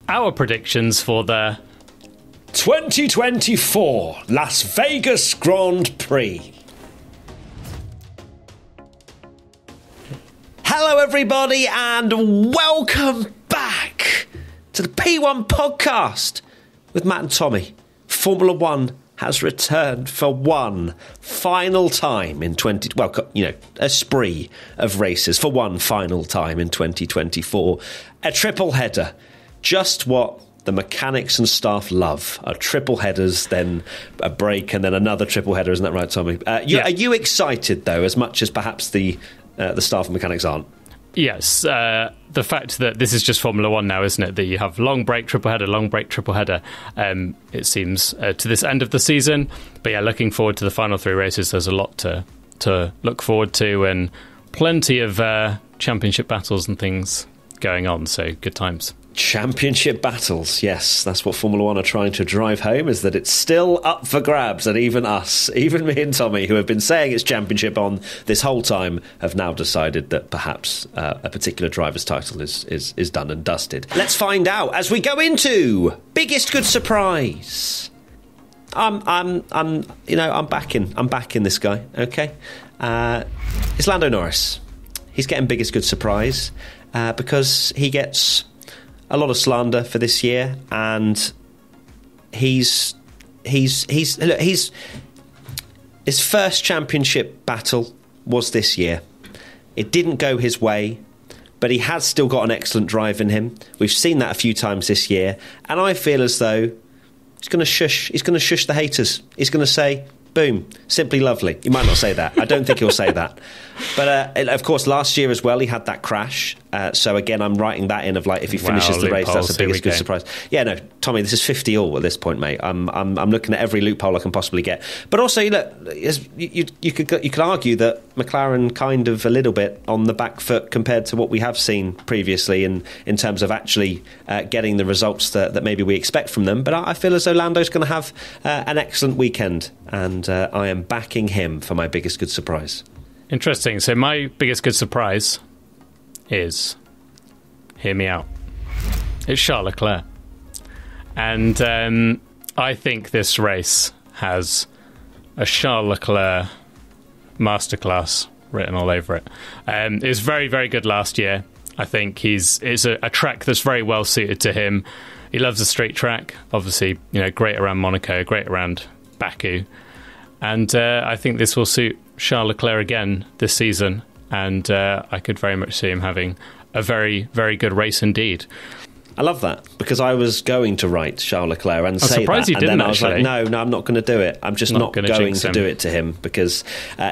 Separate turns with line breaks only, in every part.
our predictions for the
2024 Las Vegas Grand Prix. Hello, everybody, and welcome back to the P1 podcast with Matt and Tommy. Formula One has returned for one final time in a spree of races for one final time in 2024. A triple header, just what the mechanics and staff love. Are triple headers, then a break, and then another triple header. Isn't that right, Tommy? Are you excited, though, as much as perhaps the staff and mechanics aren't?
Yes, the fact that this is just Formula One now, isn't it? That you have long break, triple header, long break, triple header. It seems to this end of the season. But yeah, looking forward to the final three races. There's a lot to look forward to, and plenty of championship battles and things going on. So good times.
Championship battles, yes, that's what Formula One are trying to drive home, is that it's still up for grabs, and even us, even me and Tommy, who have been saying it's championship on this whole time, have now decided that perhaps a particular driver's title is done and dusted. Let's find out as we go into biggest good surprise. I'm backing this guy. Okay, it's Lando Norris. He's getting biggest good surprise because he gets a lot of slander for this year, and his first championship battle was this year. It didn't go his way, but he has still got an excellent drive in him. We've seen that a few times this year, and I feel as though he's going to shush the haters. He's going to say, boom, simply lovely. He might not say that. I don't think he'll say that. But, of course, last year as well, he had that crash. So, again, I'm writing that in of, like, if he finishes the race, that's the biggest good surprise. Yeah, no, Tommy, this is 50 all at this point, mate. I'm looking at every loophole I can possibly get. But also, you could argue that McLaren kind of a little bit on the back foot compared to what we have seen previously in terms of actually getting the results that maybe we expect from them. But I feel as though Lando's going to have an excellent weekend, and I am backing him for my biggest good surprise.
Interesting. So my biggest good surprise is, hear me out, it's Charles Leclerc. And I think this race has a Charles Leclerc masterclass written all over it. It was very, very good last year. I think it's a track that's very well suited to him. He loves a straight track. Obviously, great around Monaco, great around Baku. And I think this will suit Charles Leclerc again this season. And I could very much see him having a very, very good race indeed.
I love that, because I was going to write Charles Leclerc and say that, and then I was like, no, I'm not going to do it. I'm just not going to do it to him, because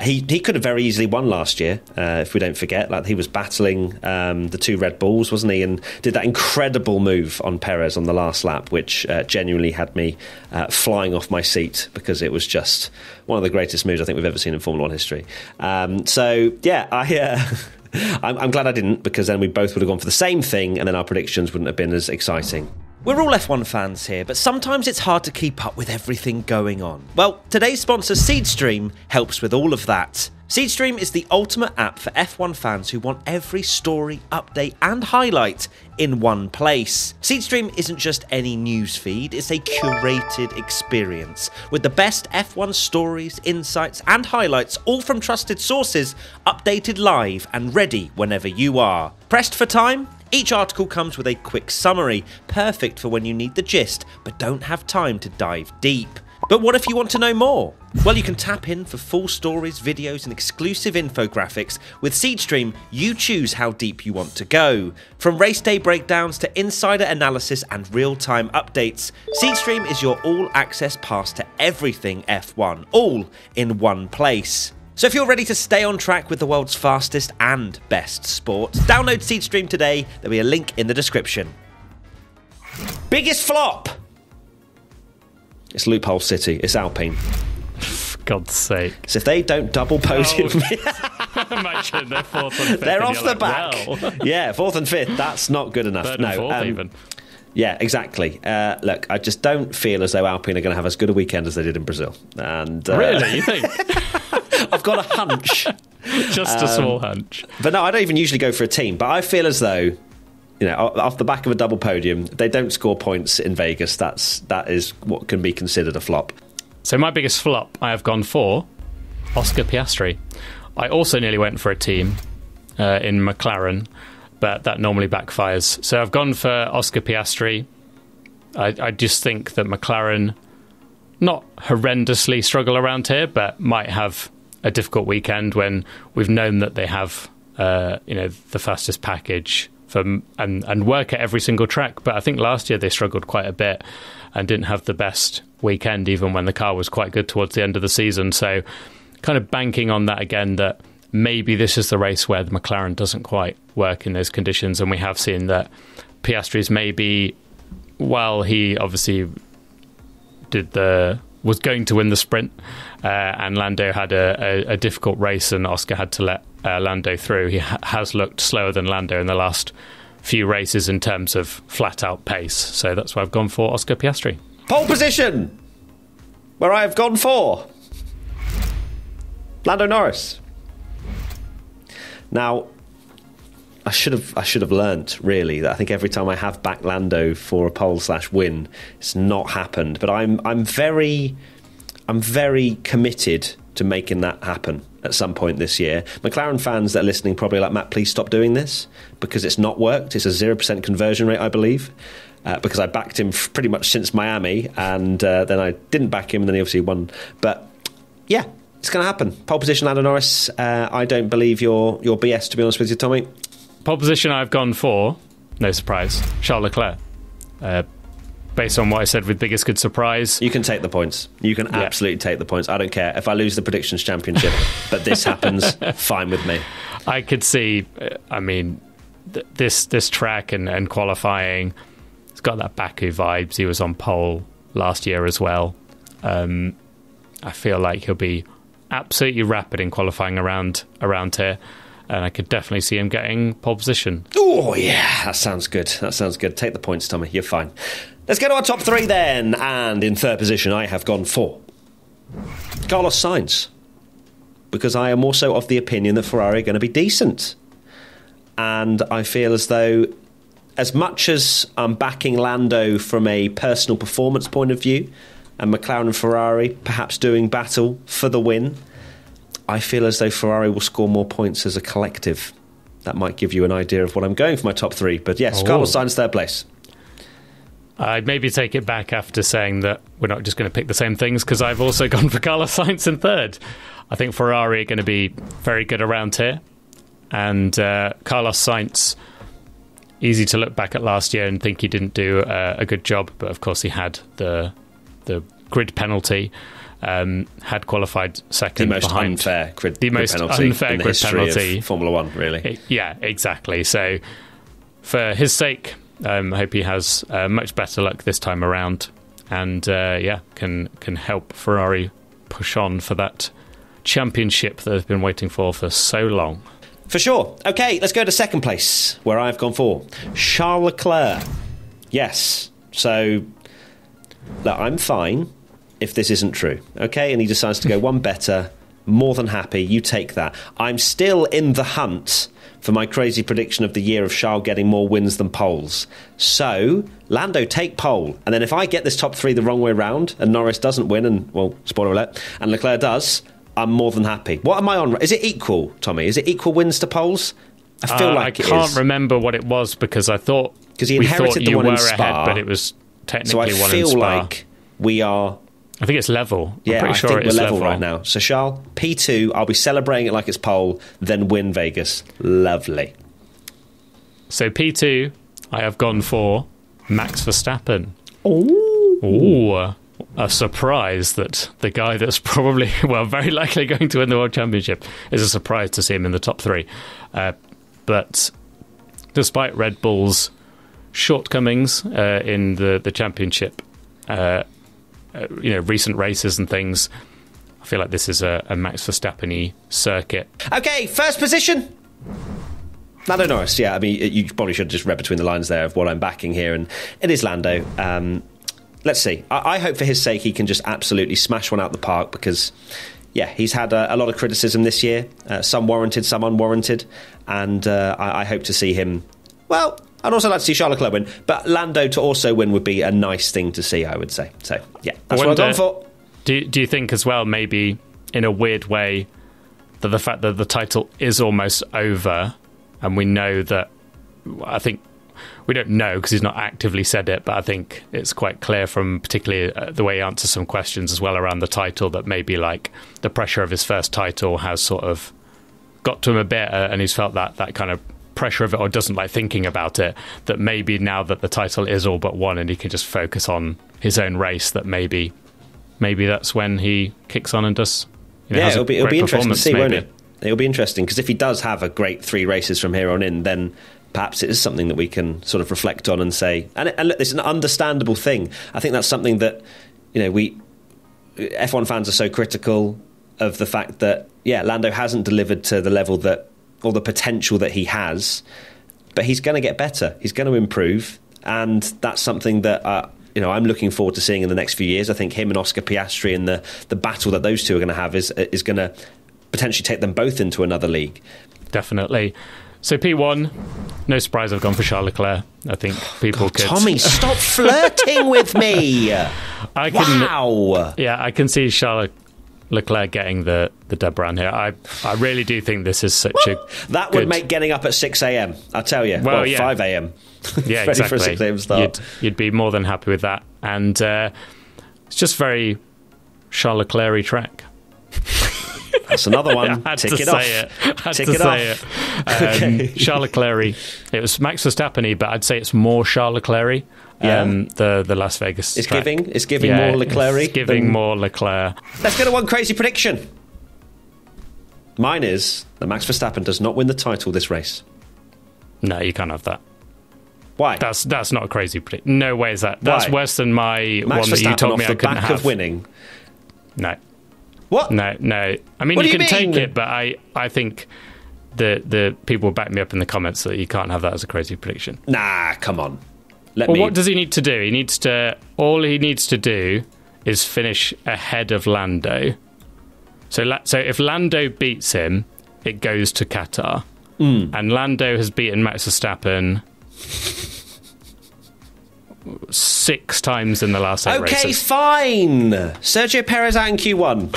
he could have very easily won last year, if we don't forget. Like, he was battling the two Red Bulls, wasn't he, and did that incredible move on Perez on the last lap, which genuinely had me flying off my seat, because it was just one of the greatest moves I think we've ever seen in Formula One history. So, yeah, I'm glad I didn't, because then we both would have gone for the same thing, and then our predictions wouldn't have been as exciting. We're all F1 fans here, but sometimes it's hard to keep up with everything going on. Well, today's sponsor, Seedstream, helps with all of that. Seedstream is the ultimate app for F1 fans who want every story, update and highlight in one place. Seedstream isn't just any news feed, it's a curated experience with the best F1 stories, insights and highlights, all from trusted sources, updated live and ready whenever you are. Pressed for time? Each article comes with a quick summary, perfect for when you need the gist but don't have time to dive deep. But what if you want to know more? Well, you can tap in for full stories, videos and exclusive infographics. With Seedstream, you choose how deep you want to go. From race day breakdowns to insider analysis and real-time updates, Seedstream is your all-access pass to everything F1, all in one place. So if you're ready to stay on track with the world's fastest and best sport, download Seedstream today. There'll be a link in the description. Biggest flop! It's Loophole City. It's Alpine.
For God's sake.
So if they don't double podium...
Imagine they're fourth and fifth.
They're off the
like,
back.
well.
Yeah, fourth and fifth. That's not good enough.
Third and fourth even.
Yeah, exactly. Look, I just don't feel as though Alpine are going to have as good a weekend as they did in Brazil. And
really? You think?
I've got a hunch.
Just a small hunch.
But no, I don't even usually go for a team. But I feel as though off the back of a double podium, they don't score points in Vegas. That is what can be considered a flop.
So my biggest flop, I have gone for Oscar Piastri. I also nearly went for a team in McLaren, but that normally backfires. So I've gone for Oscar Piastri. I just think that McLaren, not horrendously struggle around here, but might have a difficult weekend when we've known that they have the fastest package and work at every single track. But I think last year they struggled quite a bit and didn't have the best weekend, even when the car was quite good towards the end of the season. So kind of banking on that again, that maybe this is the race where the McLaren doesn't quite work in those conditions. And we have seen that Piastri's maybe, while he obviously was going to win the sprint, and Lando had a difficult race and Oscar had to let Lando through, he has looked slower than Lando in the last few races in terms of flat-out pace. So that's why I've gone for Oscar Piastri.
Pole position, where I have gone for Lando Norris. Now, I should have learnt, really, that I think every time I have backed Lando for a pole/win, it's not happened. But I'm very committed to making that happen at some point this year. McLaren fans that are listening probably like, Matt, please stop doing this, because it's not worked. It's a 0% conversion rate, I believe, because I backed him pretty much since Miami, and then I didn't back him, and then he obviously won. But yeah, it's going to happen. Pole position, Lando Norris. I don't believe your BS, to be honest with you, Tommy.
Pole position I've gone for, no surprise, Charles Leclerc. Based on what I said with biggest good surprise.
You can take the points. You can absolutely take the points. I don't care if I lose the predictions championship, but this happens, fine with me.
I could see, this track and qualifying, it's got that Baku vibes. He was on pole last year as well. I feel like he'll be absolutely rapid in qualifying around here. And I could definitely see him getting pole position.
Oh, yeah, that sounds good. Take the points, Tommy. You're fine. Let's go to our top three then. And in third position, I have gone for Carlos Sainz, because I am also of the opinion that Ferrari are going to be decent. And I feel as though, as much as I'm backing Lando from a personal performance point of view, and McLaren and Ferrari perhaps doing battle for the win, I feel as though Ferrari will score more points as a collective. That might give you an idea of what I'm going for my top three. But yes, Carlos Sainz, third place.
I'd maybe take it back after saying that we're not just going to pick the same things, because I've also gone for Carlos Sainz in third. I think Ferrari are going to be very good around here. And Carlos Sainz, easy to look back at last year and think he didn't do a good job. But of course he had the grid penalty. Had qualified second behind
the most unfair grid penalty of Formula One, really.
Yeah, exactly. So for his sake, I hope he has much better luck this time around, and can help Ferrari push on for that championship that they've been waiting for so long.
For sure. Okay, let's go to second place, where I've gone for Charles Leclerc. Yes. So look, I'm fine if this isn't true, okay? And he decides to go one better, more than happy, you take that. I'm still in the hunt for my crazy prediction of the year of Charles getting more wins than poles. So, Lando, take pole. And then if I get this top three the wrong way round, and Norris doesn't win, and, well, spoiler alert, and Leclerc does, I'm more than happy. What am I on? Is it equal, Tommy? Is it equal wins to poles? I feel like it is.
I can't remember what it was, because I thought...
Because he inherited the one in Spa.
Ahead, but it was technically one in Spa.
So I feel like we are...
I think it's level.
Yeah,
I'm pretty sure
we're level right now. So, Charles, P2, I'll be celebrating it like it's pole, then win Vegas. Lovely.
So, P2, I have gone for Max Verstappen.
Ooh,
a surprise that the guy that's probably, very likely going to win the World Championship is a surprise to see him in the top three. But despite Red Bull's shortcomings in the championship, recent races and things, I feel like this is a Max Verstappen-y circuit.
Okay, first position. Lando Norris. Yeah, I mean, you probably should have just read between the lines there of what I'm backing here, and it is Lando. Let's see. I hope for his sake he can just absolutely smash one out the park, because, yeah, he's had a lot of criticism this year, some warranted, some unwarranted, and I hope to see him, well, I'd also like to see Charles Leclerc win, but Lando to also win would be a nice thing to see, I would say. So, yeah, that's what I've gone for.
Do you think as well, maybe in a weird way, that the fact that the title is almost over, and we know that, I think, we don't know because he's not actively said it, but I think it's quite clear from particularly the way he answers some questions as well around the title that maybe like the pressure of his first title has sort of got to him a bit, and he's felt that kind of pressure of it, or doesn't like thinking about it, that maybe now that the title is all but won and he can just focus on his own race, that maybe that's when he kicks on and does.
It'll be interesting to see, won't it? It'll be interesting because if he does have a great 3 races from here on in, then perhaps it is something that we can sort of reflect on and say, and look, it's an understandable thing. I think that's something that, we F1 fans are so critical of the fact that, Lando hasn't delivered to the level that, or the potential that he has, but he's going to get better. He's going to improve, and that's something that I'm looking forward to seeing in the next few years. I think him and Oscar Piastri and the battle that those two are going to have is going to potentially take them both into another league.
Definitely. So P1, no surprise I've gone for Charles Leclerc. I think people could...
Tommy, stop flirting with me! Wow!
Yeah, I can see Charles Leclerc getting the dub round here. I really do think this is such a...
That would make getting up at 6 a.m, I tell you. Well 5 a.m.
Yeah,
ready
exactly.
For a 6 a.m. start.
You'd be more than happy with that. And it's just very Charles Leclerc-y track.
That's another one. Tick it off. Tick it off.
Okay. Charles Leclerc. It was Max Verstappen, but I'd say it's more Charles Leclerc. The Las Vegas track.
It's giving more Leclerc.
It's giving more Leclerc.
Let's go to one crazy prediction. Mine is that Max Verstappen does not win the title this race.
No, you can't have that.
Why?
That's not a crazy prediction. No way is that. That's worse than my
Max
one that
Verstappen
you told me I couldn't
have. Max Verstappen off the back of winning.
No.
What?
No. I mean, you can take it, but I think the people will back me up in the comments that you can't have that as a crazy prediction.
Nah, come on.
What does he need to do? All he needs to do is finish ahead of Lando. So if Lando beats him, it goes to Qatar. And Lando has beaten Max Verstappen 6 times in the last 8 races.
Okay, fine. Sergio Perez out in Q1.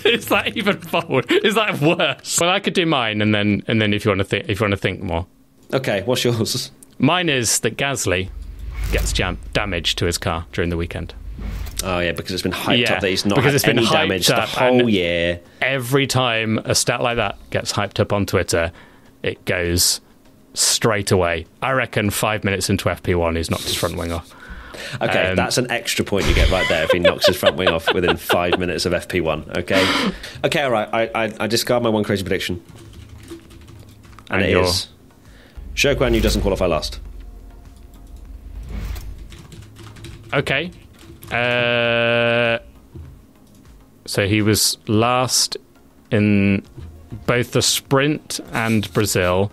Is that even bold? Is that worse? Well, I could do mine, and then if you want to think more.
Okay, what's yours?
Mine is that Gasly gets damage to his car during the weekend.
Oh yeah, because it's been hyped up that he's not had any damage the whole year.
Every time a stat like that gets hyped up on Twitter, it goes straight away. I reckon 5 minutes into FP1 he's knocked his front wing off.
Okay, that's an extra point you get right there if he knocks his front wing off within 5 minutes of FP1. Okay, all right. I discard my one crazy prediction, and it is Zhou Guanyu doesn't qualify last.
Okay. So he was last in both the sprint and Brazil.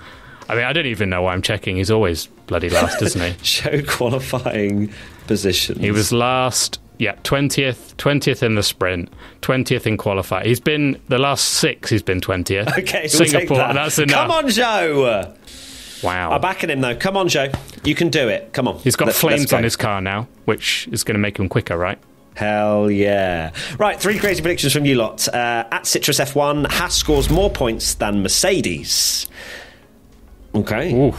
I mean, I don't even know why I'm checking. He's always bloody last, isn't he?
Show qualifying positions.
He was last, 20th in the sprint, 20th in qualifying. He's been, the last 6, he's been 20th.
Okay,
Singapore,
we'll take that.
That's enough.
Come on, Zhou!
Wow.
I'm backing him, though. Come on, Zhou. You can do it. Come on.
He's got flames on his car now, which is going to make him quicker, right?
Hell yeah. Right, 3 crazy predictions from you lot. At Citrus F1, Haas scores more points than Mercedes. Okay.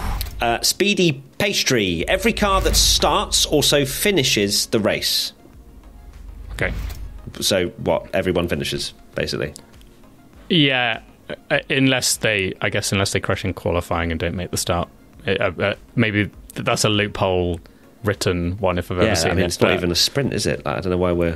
Speedy Pastry. Every car that starts also finishes the race.
Okay.
So what? Everyone finishes, basically.
Yeah, unless they crash in qualifying and don't make the start. Maybe that's a loophole written one if I've ever seen it.
It's not even a sprint, is it? I don't know why are we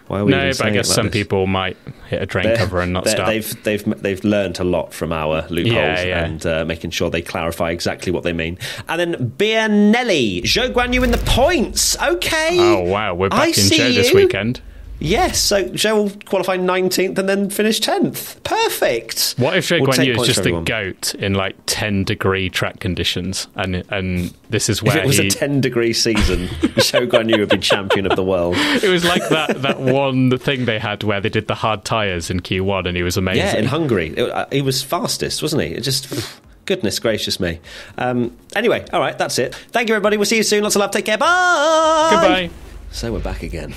no, but I guess some people might hit a drain cover and not start.
They've learned a lot from our loopholes and making sure they clarify exactly what they mean. And then Bianelli, Zhou Guanyu in the points. Okay.
Oh wow, we're back in Zhou this weekend.
Yes, so Zhou will qualify 19th and then finish 10th. Perfect.
What if Zhou Guanyu is just the GOAT in like 10-degree track conditions, and this is where
if it was a 10-degree season, Zhou Guanyu would be champion of the world.
It was like that one thing they had where they did the hard tyres in Q1 and he was amazing.
Yeah, in Hungary. He was fastest, wasn't he? It just... Goodness gracious me. Anyway, all right, that's it. Thank you, everybody. We'll see you soon. Lots of love. Take care. Bye.
Goodbye.
So we're back again.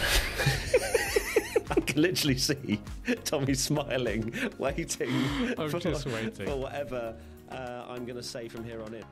I can literally see Tommy smiling, waiting.
I'm just waiting
for whatever I'm going to say from here on in.